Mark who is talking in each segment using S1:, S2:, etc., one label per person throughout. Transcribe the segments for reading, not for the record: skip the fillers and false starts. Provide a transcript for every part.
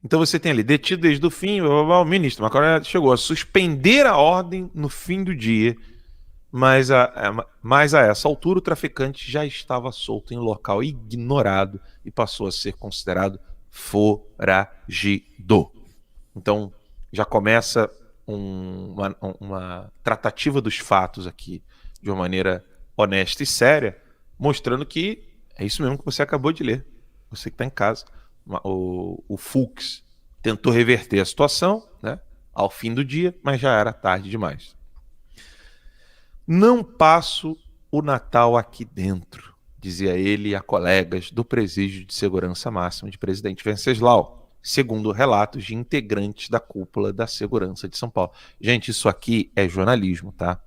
S1: Então você tem ali, detido desde o fim, blá, blá, blá, o ministro, mas agora chegou a suspender a ordem no fim do dia, mas a essa altura o traficante já estava solto em local ignorado e passou a ser considerado foragido. Então já começa uma tratativa dos fatos aqui de uma maneira honesta e séria, mostrando que é isso mesmo que você acabou de ler, você que está em casa. O Fux tentou reverter a situação, né, ao fim do dia, mas já era tarde demais. Não passo o Natal aqui dentro, dizia ele a colegas do Presídio de Segurança Máxima de Presidente Venceslau, segundo relatos de integrantes da cúpula da segurança de São Paulo. Gente, isso aqui é jornalismo, tá?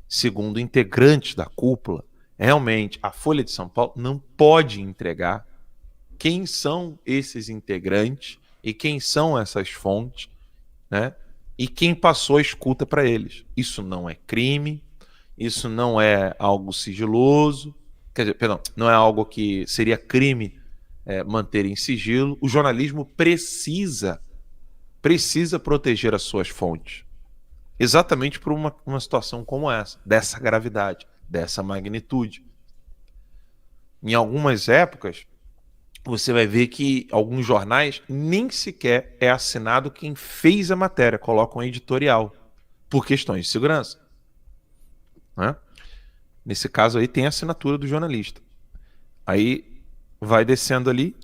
S1: Segundo integrantes da cúpula, realmente a Folha de São Paulo não pode entregar quem são esses integrantes e quem são essas fontes, né? E quem passou a escuta para eles. Isso não é crime, isso não é algo sigiloso, quer dizer, perdão, não é algo que seria crime manter em sigilo. O jornalismo precisa proteger as suas fontes, exatamente por uma situação como essa, dessa gravidade, dessa magnitude. Em algumas épocas, você vai ver que alguns jornais nem sequer é assinado quem fez a matéria, colocam um editorial, por questões de segurança, né? Nesse caso aí tem a assinatura do jornalista. Aí vai descendo ali,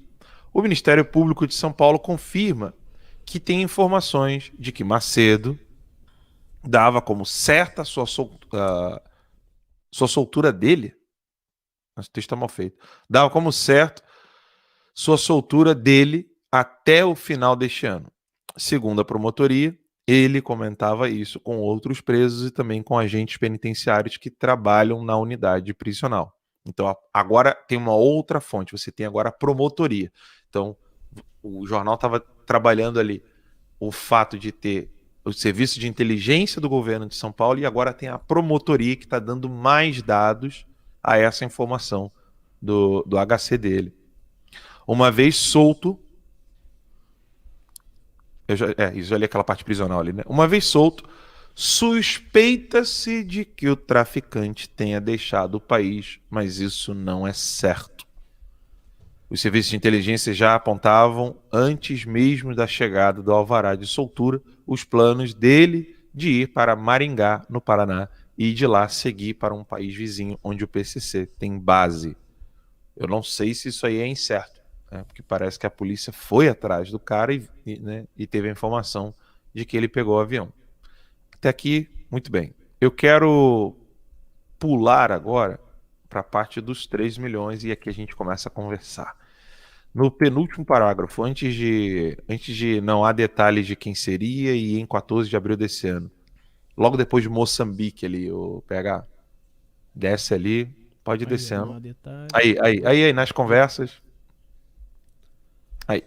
S1: o Ministério Público de São Paulo confirma que tem informações de que Macedo dava como certa a sua soltura dele. Esse texto está mal feito. Dava como certo sua soltura dele até o final deste ano. Segundo a promotoria, ele comentava isso com outros presos e também com agentes penitenciários que trabalham na unidade prisional. Então agora tem uma outra fonte, você tem agora a promotoria. Então o jornal estava trabalhando ali o fato de ter o serviço de inteligência do governo de São Paulo e agora tem a promotoria que está dando mais dados a essa informação do HC dele. Uma vez solto, isso ali é aquela parte prisional ali, né? Uma vez solto, suspeita-se de que o traficante tenha deixado o país, mas isso não é certo. Os serviços de inteligência já apontavam, antes mesmo da chegada do alvará de soltura, os planos dele de ir para Maringá, no Paraná, e de lá seguir para um país vizinho onde o PCC tem base. Eu não sei se isso aí é incerto, né? Porque parece que a polícia foi atrás do cara e teve a informação de que ele pegou o avião. Até aqui, muito bem. Eu quero pular agora para a parte dos 3 milhões e aqui a gente começa a conversar. No penúltimo parágrafo, antes de não há detalhes de quem seria e em 14 de abril desse ano. Logo depois de Moçambique ali, o PH, desce ali, pode ir
S2: Aí, ó, não
S1: descendo.
S2: há detalhes.
S1: Aí, nas conversas. Aí.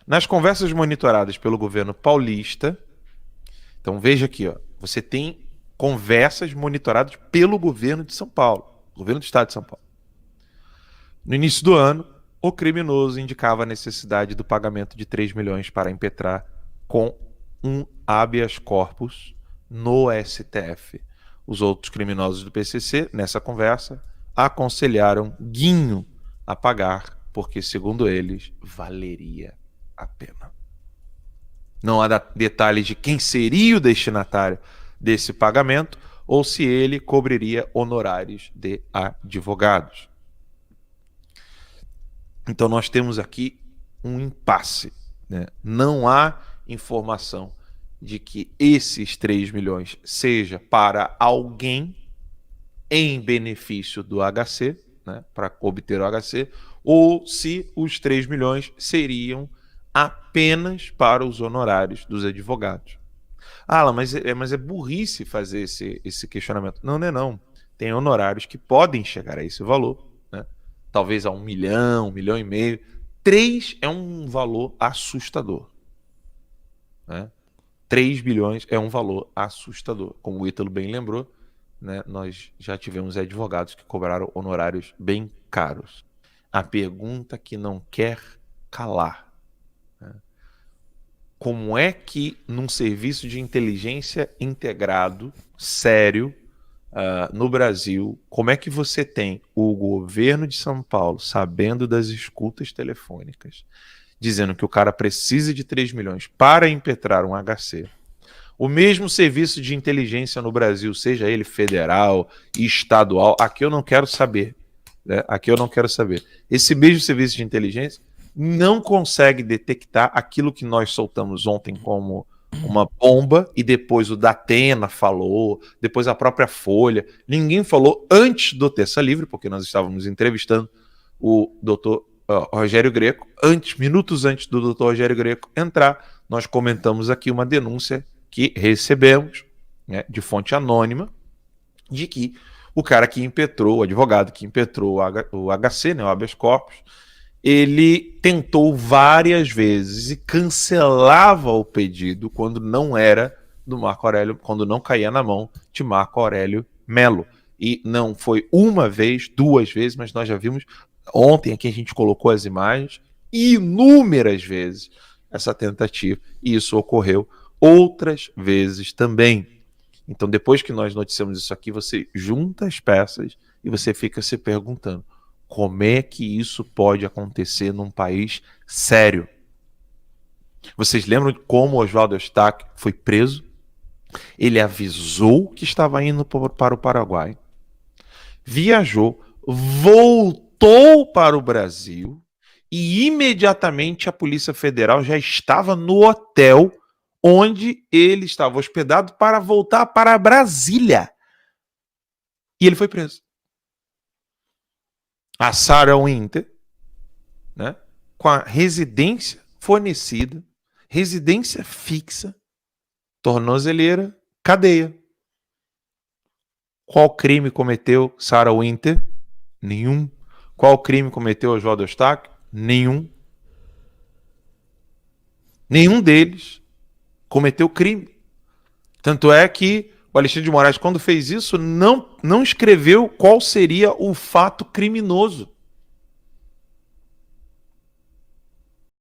S1: Nas conversas monitoradas pelo governo paulista, então veja aqui, ó, você tem conversas monitoradas pelo governo de São Paulo, governo do estado de São Paulo. No início do ano, o criminoso indicava a necessidade do pagamento de 3 milhões para impetrar com um habeas corpus no STF. Os outros criminosos do PCC, nessa conversa, aconselharam Guinho a pagar, porque, segundo eles, valeria a pena. Não há detalhes de quem seria o destinatário desse pagamento ou se ele cobriria honorários de advogados. Então nós temos aqui um impasse, né? Não há informação de que esses 3 milhões seja para alguém em benefício do HC, né, para obter o HC, ou se os 3 milhões seriam apenas para os honorários dos advogados. Ah, mas é burrice fazer esse questionamento. Não, não é não. Tem honorários que podem chegar a esse valor, né? Talvez a 1 milhão e meio. 3 é um valor assustador, né? 3 bilhões é um valor assustador. Como o Ítalo bem lembrou, né, nós já tivemos advogados que cobraram honorários bem caros. A pergunta que não quer calar, né? como é que num serviço de inteligência integrado, sério, no Brasil, como é que você tem o governo de São Paulo sabendo das escutas telefônicas, dizendo que o cara precisa de 3 milhões para impetrar um HC. O mesmo serviço de inteligência no Brasil, seja ele federal e estadual, aqui eu não quero saber. Né? Aqui eu não quero saber. Esse mesmo serviço de inteligência não consegue detectar aquilo que nós soltamos ontem como uma bomba, e depois o Datena falou, depois a própria Folha. Ninguém falou antes do Terça Livre, porque nós estávamos entrevistando o doutor Rogério Greco. Minutos antes do doutor Rogério Greco entrar, nós comentamos aqui uma denúncia que recebemos, né, de fonte anônima, de que o cara que impetrou, o advogado que impetrou o HC, né, o habeas corpus, ele tentou várias vezes e cancelava o pedido quando não era do Marco Aurélio, quando não caía na mão de Marco Aurélio Melo. E não foi uma vez, 2 vezes, mas nós já vimos ontem aqui, a gente colocou as imagens, inúmeras vezes essa tentativa, e isso ocorreu outras vezes também. Então, depois que nós noticiamos isso aqui, você junta as peças e você fica se perguntando: como é que isso pode acontecer num país sério? Vocês lembram de como Oswaldo Eustáquio foi preso? Ele avisou que estava indo para o Paraguai, viajou, voltou para o Brasil e imediatamente a Polícia Federal já estava no hotel onde ele estava hospedado para voltar para Brasília. E ele foi preso. A Sarah Winter, né, com a residência fornecida, residência fixa, tornozeleira, cadeia. Qual crime cometeu Sarah Winter? Nenhum. Qual crime cometeu Oswaldo Eustáquio? Nenhum. Nenhum deles cometeu crime. Tanto é que o Alexandre de Moraes, quando fez isso, não escreveu qual seria o fato criminoso.